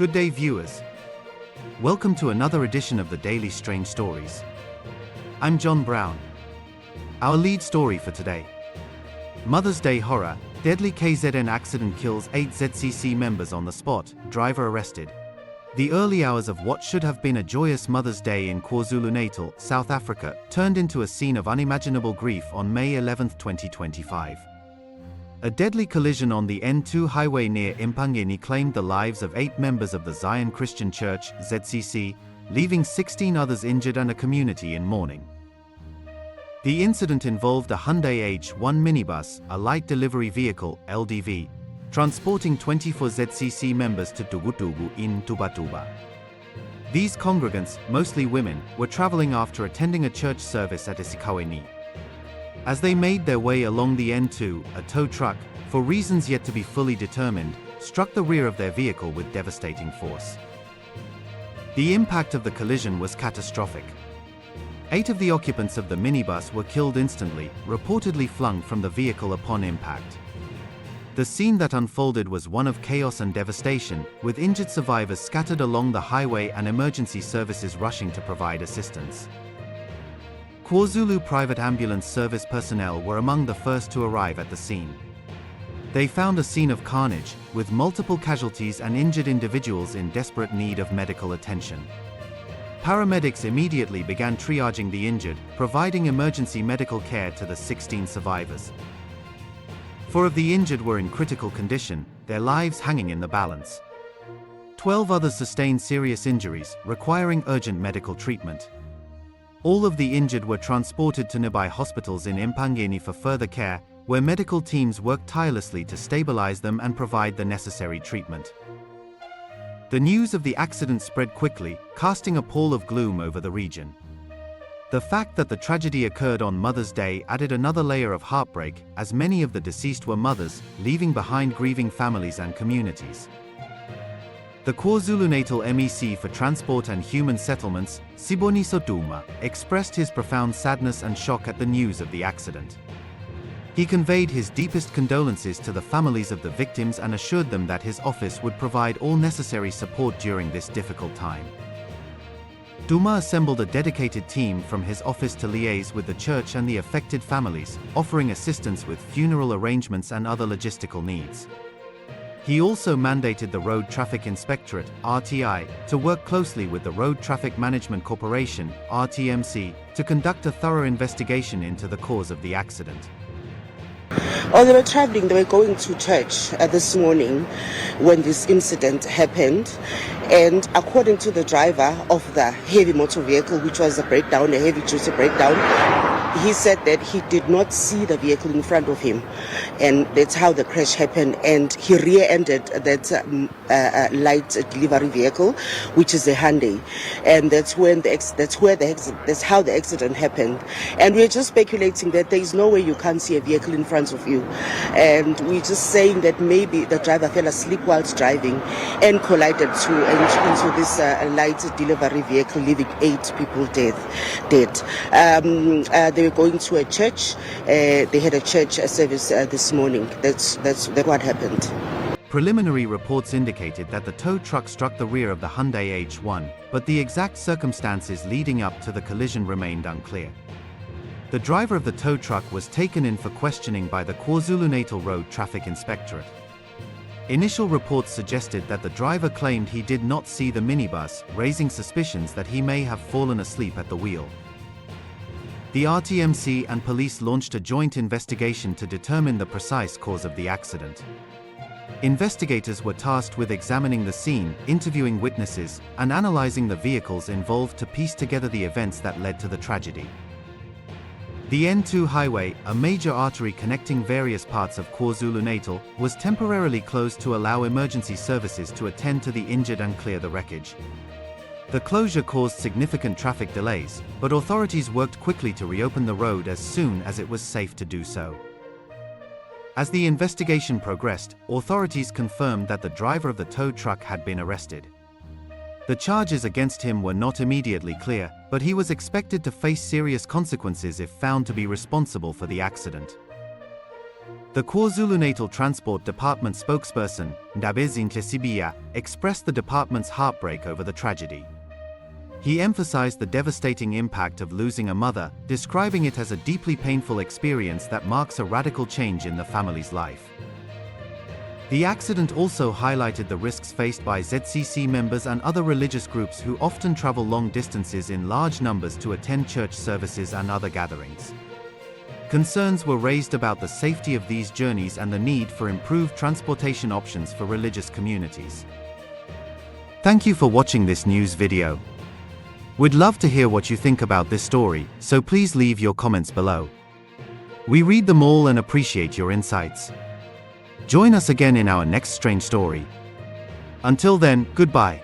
Good day, viewers. Welcome to another edition of the Daily Strange Stories. I'm John Brown. Our lead story for today: Mother's Day horror, deadly KZN accident kills 8 ZCC members on the spot, driver arrested. The early hours of what should have been a joyous Mother's Day in KwaZulu-Natal, South Africa, turned into a scene of unimaginable grief on May 11, 2025. A deadly collision on the N2 highway near Empangeni claimed the lives of 8 members of the Zion Christian Church, ZCC, leaving 16 others injured and a community in mourning. The incident involved a Hyundai H1 minibus, a light delivery vehicle, LDV, transporting 24 ZCC members to Tugutugu in Tubatuba. These congregants, mostly women, were traveling after attending a church service at Empangeni. As they made their way along the N2, a tow truck, for reasons yet to be fully determined, struck the rear of their vehicle with devastating force. The impact of the collision was catastrophic. 8 of the occupants of the minibus were killed instantly, reportedly flung from the vehicle upon impact. The scene that unfolded was one of chaos and devastation, with injured survivors scattered along the highway and emergency services rushing to provide assistance. KwaZulu Private Ambulance Service personnel were among the first to arrive at the scene. They found a scene of carnage, with multiple casualties and injured individuals in desperate need of medical attention. Paramedics immediately began triaging the injured, providing emergency medical care to the 16 survivors. 4 of the injured were in critical condition, their lives hanging in the balance. 12 others sustained serious injuries, requiring urgent medical treatment. All of the injured were transported to nearby hospitals in Empangeni for further care, where medical teams worked tirelessly to stabilize them and provide the necessary treatment. The news of the accident spread quickly, casting a pall of gloom over the region. The fact that the tragedy occurred on Mother's Day added another layer of heartbreak, as many of the deceased were mothers, leaving behind grieving families and communities. The KwaZulu-Natal MEC for Transport and Human Settlements, Siboniso Duma, expressed his profound sadness and shock at the news of the accident. He conveyed his deepest condolences to the families of the victims and assured them that his office would provide all necessary support during this difficult time. Duma assembled a dedicated team from his office to liaise with the church and the affected families, offering assistance with funeral arrangements and other logistical needs. He also mandated the Road Traffic Inspectorate, RTI, to work closely with the Road Traffic Management Corporation, RTMC, to conduct a thorough investigation into the cause of the accident. While they were traveling, they were going to church this morning when this incident happened. And according to the driver of the heavy motor vehicle, which was a heavy duty breakdown, he said that he did not see the vehicle in front of him, and that's how the crash happened. And he rear-ended that light delivery vehicle, which is a Hyundai, and that's how the accident happened. And we're just speculating that there is no way you can't see a vehicle in front of you, and we're just saying that maybe the driver fell asleep whilst driving and collided into this light delivery vehicle, leaving 8 people dead. They were going to a church. They had a church service this morning. That's what happened. Preliminary reports indicated that the tow truck struck the rear of the Hyundai H1, but the exact circumstances leading up to the collision remained unclear. The driver of the tow truck was taken in for questioning by the KwaZulu-Natal Road Traffic Inspectorate. Initial reports suggested that the driver claimed he did not see the minibus, raising suspicions that he may have fallen asleep at the wheel. The RTMC and police launched a joint investigation to determine the precise cause of the accident. Investigators were tasked with examining the scene, interviewing witnesses, and analyzing the vehicles involved to piece together the events that led to the tragedy. The N2 highway, a major artery connecting various parts of KwaZulu-Natal, was temporarily closed to allow emergency services to attend to the injured and clear the wreckage. The closure caused significant traffic delays, but authorities worked quickly to reopen the road as soon as it was safe to do so. As the investigation progressed, authorities confirmed that the driver of the tow truck had been arrested. The charges against him were not immediately clear, but he was expected to face serious consequences if found to be responsible for the accident. The KwaZulu-Natal Transport Department spokesperson, Ndabezi expressed the department's heartbreak over the tragedy. He emphasized the devastating impact of losing a mother, describing it as a deeply painful experience that marks a radical change in the family's life. The accident also highlighted the risks faced by ZCC members and other religious groups who often travel long distances in large numbers to attend church services and other gatherings. Concerns were raised about the safety of these journeys and the need for improved transportation options for religious communities. Thank you for watching this news video. We'd love to hear what you think about this story, so please leave your comments below. We read them all and appreciate your insights. Join us again in our next strange story. Until then, goodbye.